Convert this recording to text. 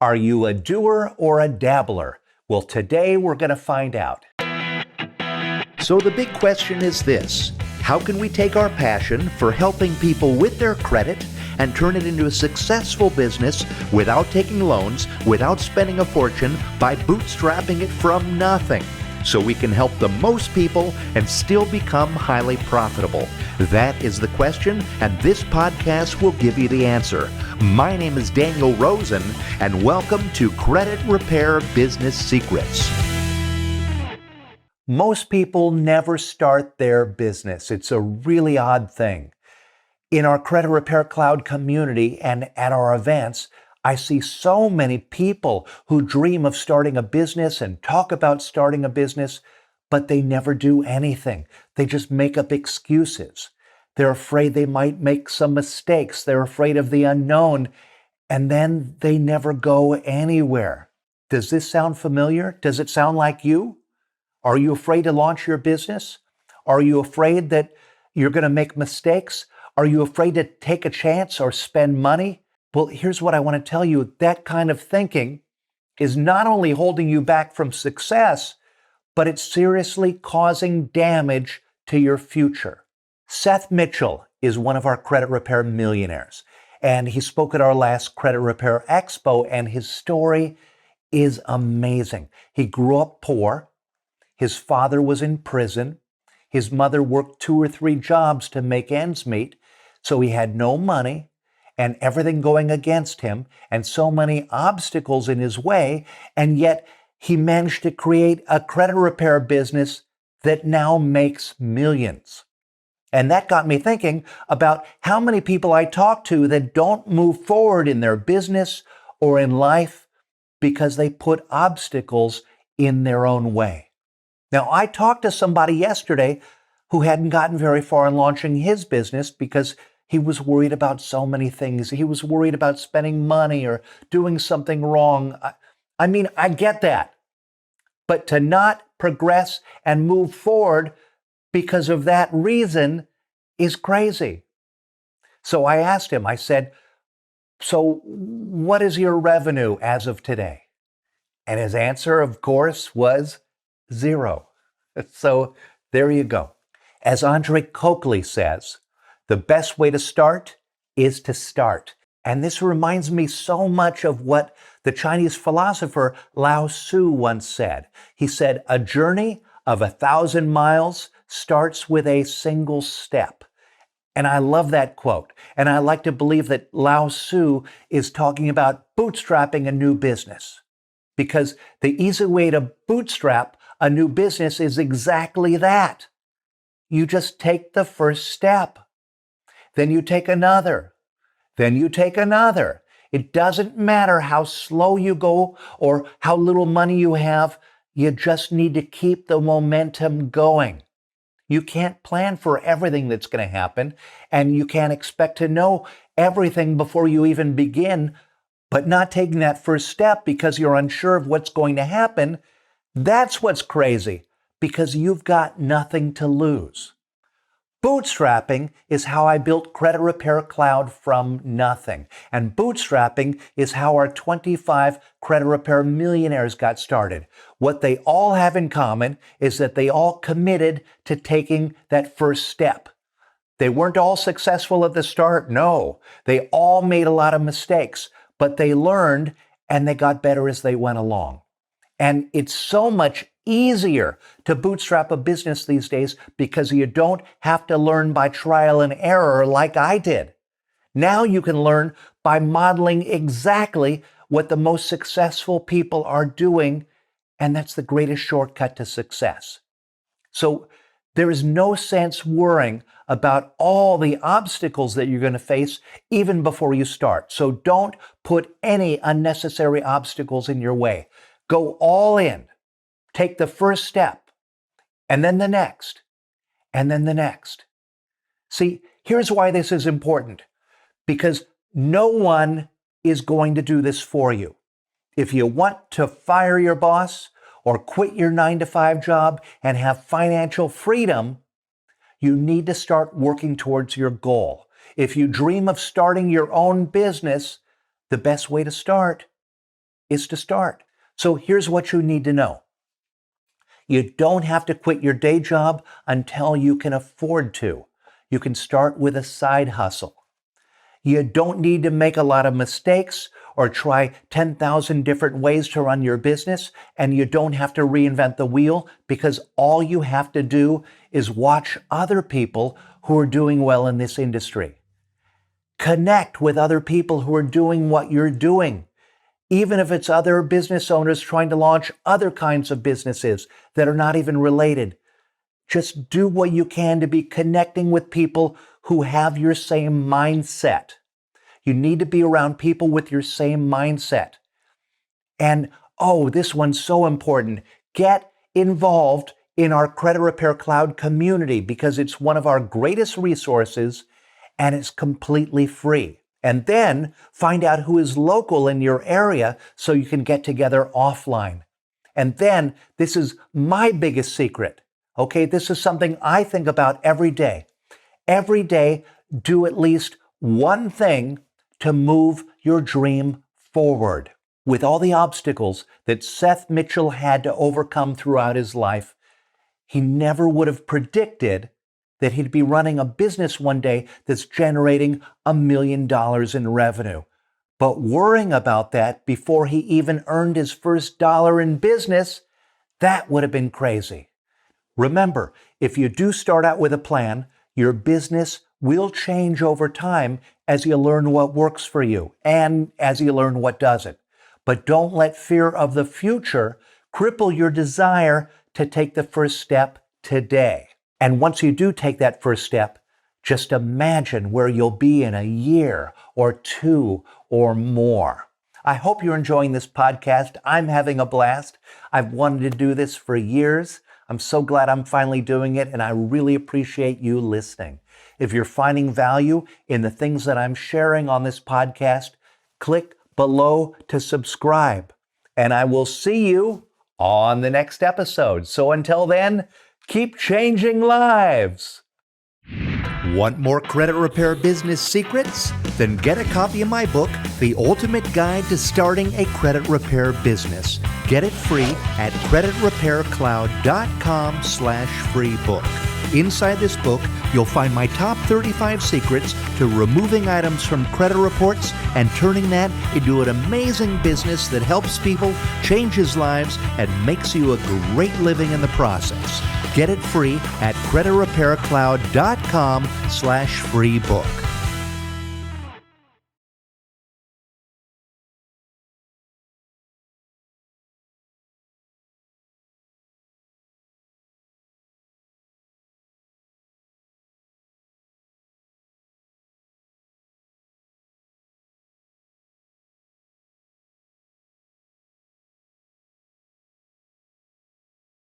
Are you a doer or a dabbler? Well, today we're going to find out. So the big question is this: how can we take our passion for helping people with their credit and turn it into a successful business without taking loans, without spending a fortune, by bootstrapping it from nothing, so we can help the most people and still become highly profitable? That is the question, and this podcast will give you the answer. My name is Daniel Rosen, and welcome to Credit Repair Business Secrets. Most people never start their business. It's a really odd thing. In our Credit Repair Cloud community and at our events, I see so many people who dream of starting a business and talk about starting a business, but they never do anything. They just make up excuses. They're afraid they might make some mistakes. They're afraid of the unknown, and then they never go anywhere. Does this sound familiar? Does it sound like you? Are you afraid to launch your business? Are you afraid that you're going to make mistakes? Are you afraid to take a chance or spend money? Well, here's what I want to tell you. That kind of thinking is not only holding you back from success, but it's seriously causing damage to your future. Seth Mitchell is one of our credit repair millionaires, and he spoke at our last Credit Repair Expo, and his story is amazing. He grew up poor. His father was in prison. His mother worked 2 or 3 jobs to make ends meet, so he had no money and everything going against him and so many obstacles in his way, and yet he managed to create a credit repair business that now makes millions. And that got me thinking about how many people I talk to that don't move forward in their business or in life because they put obstacles in their own way. Now, I talked to somebody yesterday who hadn't gotten very far in launching his business because he was worried about so many things. He was worried about spending money or doing something wrong. I mean, I get that. But to not progress and move forward because of that reason is crazy. So I asked him, I said, so what is your revenue as of today? And his answer, of course, was 0. So there you go. As Andre Coakley says, the best way to start is to start. And this reminds me so much of what the Chinese philosopher Lao Tzu once said. He said, a journey of 1,000 miles starts with a single step. And I love that quote. And I like to believe that Lao Tzu is talking about bootstrapping a new business, because the easy way to bootstrap a new business is exactly that. You just take the first step. Then you take another. Then you take another. It doesn't matter how slow you go or how little money you have. You just need to keep the momentum going. You can't plan for everything that's going to happen, and you can't expect to know everything before you even begin. But not taking that first step because you're unsure of what's going to happen, that's what's crazy, because you've got nothing to lose. Bootstrapping is how I built Credit Repair Cloud from nothing. And bootstrapping is how our 25 credit repair millionaires got started. What they all have in common is that they all committed to taking that first step. They weren't all successful at the start. No, they all made a lot of mistakes, but they learned and they got better as they went along. And it's so much easier to bootstrap a business these days because you don't have to learn by trial and error like I did. Now you can learn by modeling exactly what the most successful people are doing, and that's the greatest shortcut to success. So there is no sense worrying about all the obstacles that you're going to face even before you start. So don't put any unnecessary obstacles in your way. Go all in. Take the first step, and then the next, and then the next. See, here's why this is important. Because no one is going to do this for you. If you want to fire your boss or quit your 9-to-5 job and have financial freedom, you need to start working towards your goal. If you dream of starting your own business, the best way to start is to start. So here's what you need to know. You don't have to quit your day job until you can afford to. You can start with a side hustle. You don't need to make a lot of mistakes or try 10,000 different ways to run your business, and you don't have to reinvent the wheel, because all you have to do is watch other people who are doing well in this industry. Connect with other people who are doing what you're doing, even if it's other business owners trying to launch other kinds of businesses that are not even related. Just do what you can to be connecting with people who have your same mindset. You need to be around people with your same mindset. And, this one's so important. Get involved in our Credit Repair Cloud community, because it's one of our greatest resources and it's completely free. And then find out who is local in your area so you can get together offline. And then, this is my biggest secret. Okay, this is something I think about every day. Every day, do at least one thing to move your dream forward. With all the obstacles that Seth Mitchell had to overcome throughout his life, he never would have predicted that he'd be running a business one day that's generating $1 million in revenue. But worrying about that before he even earned his first dollar in business, that would have been crazy. Remember, if you do start out with a plan, your business will change over time as you learn what works for you and as you learn what doesn't. But don't let fear of the future cripple your desire to take the first step today. And once you do take that first step, just imagine where you'll be in a year or two or more. I hope you're enjoying this podcast. I'm having a blast. I've wanted to do this for years. I'm so glad I'm finally doing it, and I really appreciate you listening. If you're finding value in the things that I'm sharing on this podcast, click below to subscribe. And I will see you on the next episode. So until then, keep changing lives. Want more credit repair business secrets? Then get a copy of my book, The Ultimate Guide to Starting a Credit Repair Business. Get it free at creditrepaircloud.com/free book. Inside this book, you'll find my top 35 secrets to removing items from credit reports and turning that into an amazing business that helps people, changes lives, and makes you a great living in the process. Get it free at creditrepaircloud.com/free book.